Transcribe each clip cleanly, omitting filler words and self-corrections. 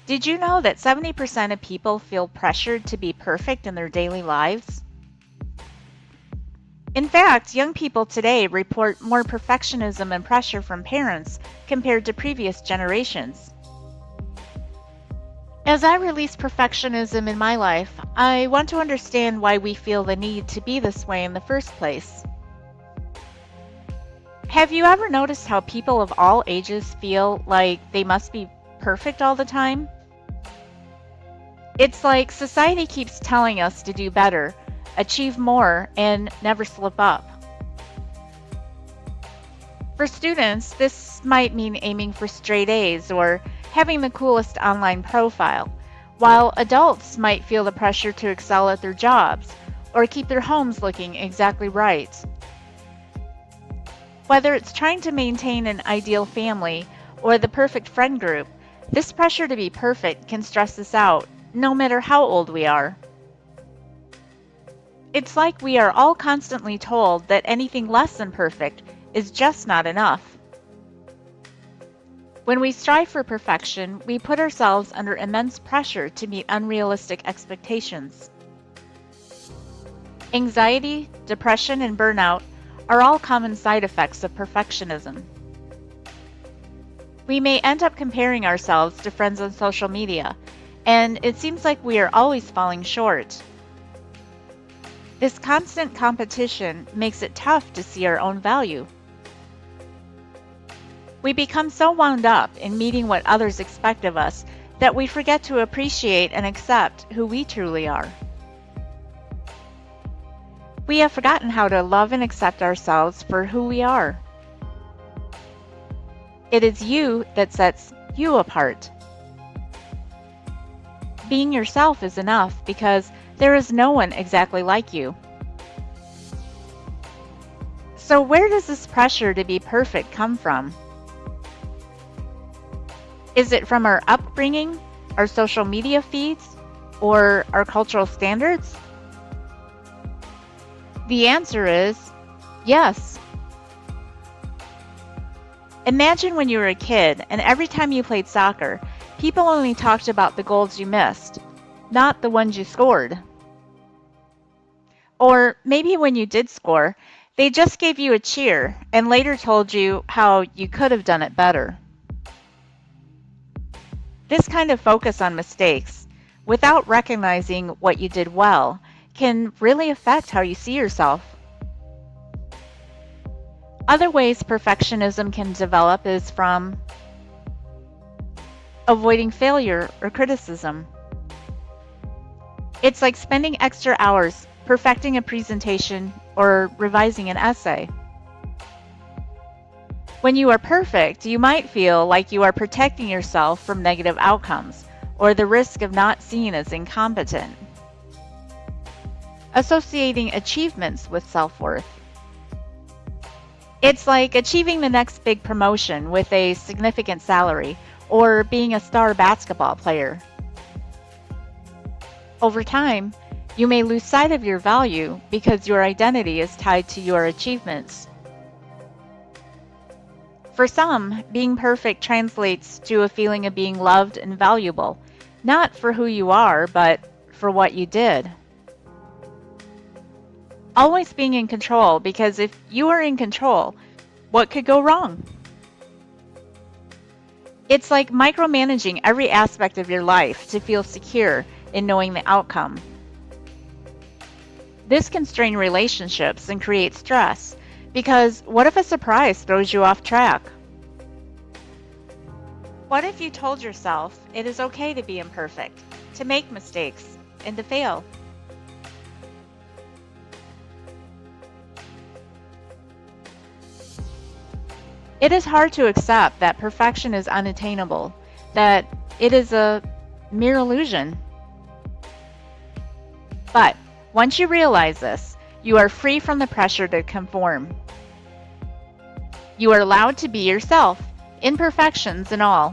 Did you know that 70% of people feel pressured to be perfect in their daily lives? In fact, young people today report more perfectionism and pressure from parents compared to previous generations. As I release perfectionism in my life, I want to understand why we feel the need to be this way in the first place. Have you ever noticed how people of all ages feel like they must be perfect all the time? It's like society keeps telling us to do better, achieve more, and never slip up. For students, this might mean aiming for straight A's or having the coolest online profile, while adults might feel the pressure to excel at their jobs or keep their homes looking exactly right. Whether it's trying to maintain an ideal family or the perfect friend group, this pressure to be perfect can stress us out, no matter how old we are. It's like we are all constantly told that anything less than perfect is just not enough. When we strive for perfection, we put ourselves under immense pressure to meet unrealistic expectations. Anxiety, depression, and burnout are all common side effects of perfectionism. We may end up comparing ourselves to friends on social media, and it seems like we are always falling short. This constant competition makes it tough to see our own value. We become so wound up in meeting what others expect of us that we forget to appreciate and accept who we truly are. We have forgotten how to love and accept ourselves for who we are. It is you that sets you apart. Being yourself is enough because there is no one exactly like you. So where does this pressure to be perfect come from? Is it from our upbringing, our social media feeds, or our cultural standards? The answer is yes. Imagine when you were a kid and every time you played soccer, people only talked about the goals you missed, not the ones you scored. Or maybe when you did score, they just gave you a cheer and later told you how you could have done it better. This kind of focus on mistakes, without recognizing what you did well, can really affect how you see yourself. Other ways perfectionism can develop is from avoiding failure or criticism. It's like spending extra hours perfecting a presentation or revising an essay. When you are perfect, you might feel like you are protecting yourself from negative outcomes or the risk of not seen as incompetent. Associating achievements with self-worth. It's like achieving the next big promotion with a significant salary or being a star basketball player. Over time, you may lose sight of your value because your identity is tied to your achievements. For some, being perfect translates to a feeling of being loved and valuable, not for who you are, but for what you did. Always being in control, because if you are in control, what could go wrong? It's like micromanaging every aspect of your life to feel secure in knowing the outcome. This can strain relationships and create stress, because what if a surprise throws you off track? What if you told yourself it is okay to be imperfect, to make mistakes, and to fail? It is hard to accept that perfection is unattainable, that it is a mere illusion. But once you realize this, you are free from the pressure to conform. You are allowed to be yourself, imperfections and all.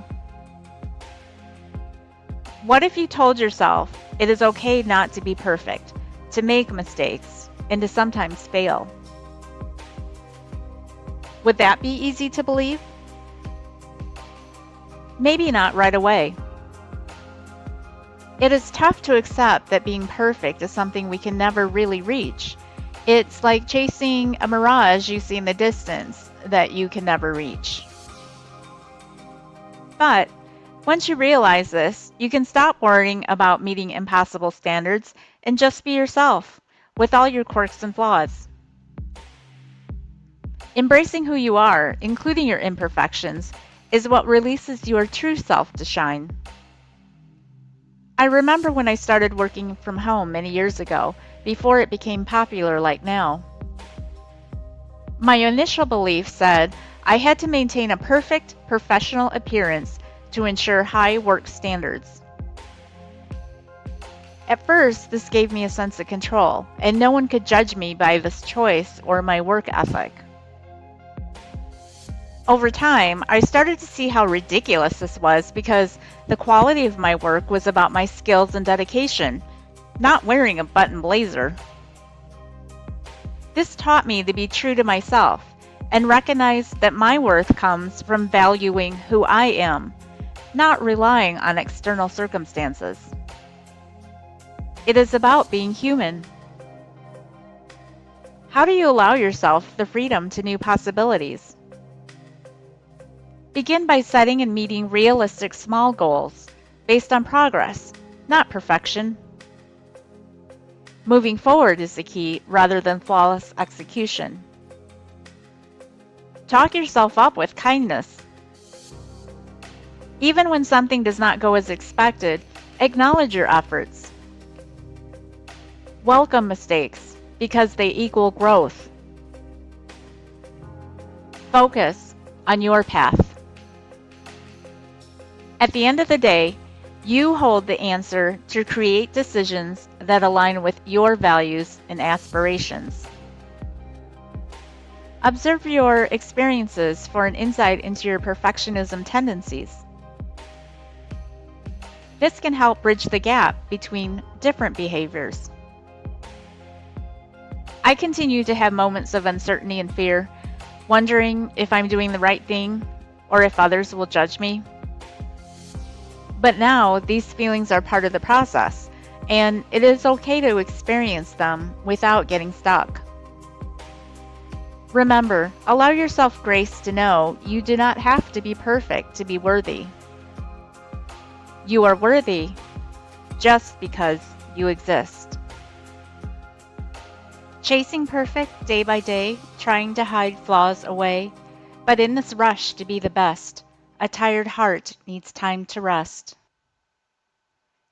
What if you told yourself it is okay not to be perfect, to make mistakes, and to sometimes fail? Would that be easy to believe? Maybe not right away. It is tough to accept that being perfect is something we can never really reach. It's like chasing a mirage you see in the distance that you can never reach. But once you realize this, you can stop worrying about meeting impossible standards and just be yourself, with all your quirks and flaws. Embracing who you are, including your imperfections, is what releases your true self to shine. I remember when I started working from home many years ago, before it became popular like now. My initial belief said I had to maintain a perfect professional appearance to ensure high work standards. At first, this gave me a sense of control, and no one could judge me by this choice or my work ethic. Over time, I started to see how ridiculous this was because the quality of my work was about my skills and dedication, not wearing a button blazer. This taught me to be true to myself and recognize that my worth comes from valuing who I am, not relying on external circumstances. It is about being human. How do you allow yourself the freedom to new possibilities? Begin by setting and meeting realistic small goals based on progress, not perfection. Moving forward is the key rather than flawless execution. Talk yourself up with kindness. Even when something does not go as expected, acknowledge your efforts. Welcome mistakes because they equal growth. Focus on your path. At the end of the day, you hold the answer to create decisions that align with your values and aspirations. Observe your experiences for an insight into your perfectionism tendencies. This can help bridge the gap between different behaviors. I continue to have moments of uncertainty and fear, wondering if I'm doing the right thing or if others will judge me. But now, these feelings are part of the process, and it is okay to experience them without getting stuck. Remember, allow yourself grace to know you do not have to be perfect to be worthy. You are worthy just because you exist. Chasing perfect day by day, trying to hide flaws away, but in this rush to be the best, a tired heart needs time to rest.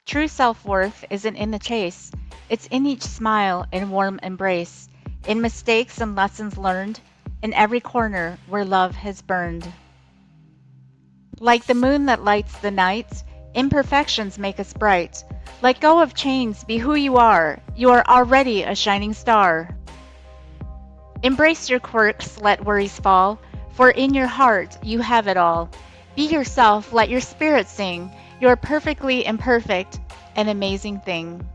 True self-worth isn't in the chase. It's in each smile and warm embrace, in mistakes and lessons learned, in every corner where love has burned. Like the moon that lights the night, imperfections make us bright. Let go of chains, be who you are. You are already a shining star. Embrace your quirks, let worries fall, for in your heart you have it all. Be yourself, let your spirit sing. You are perfectly imperfect, an amazing thing.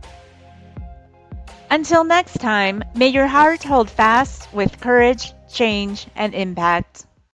Until next time, may your heart hold fast with courage, change, and impact.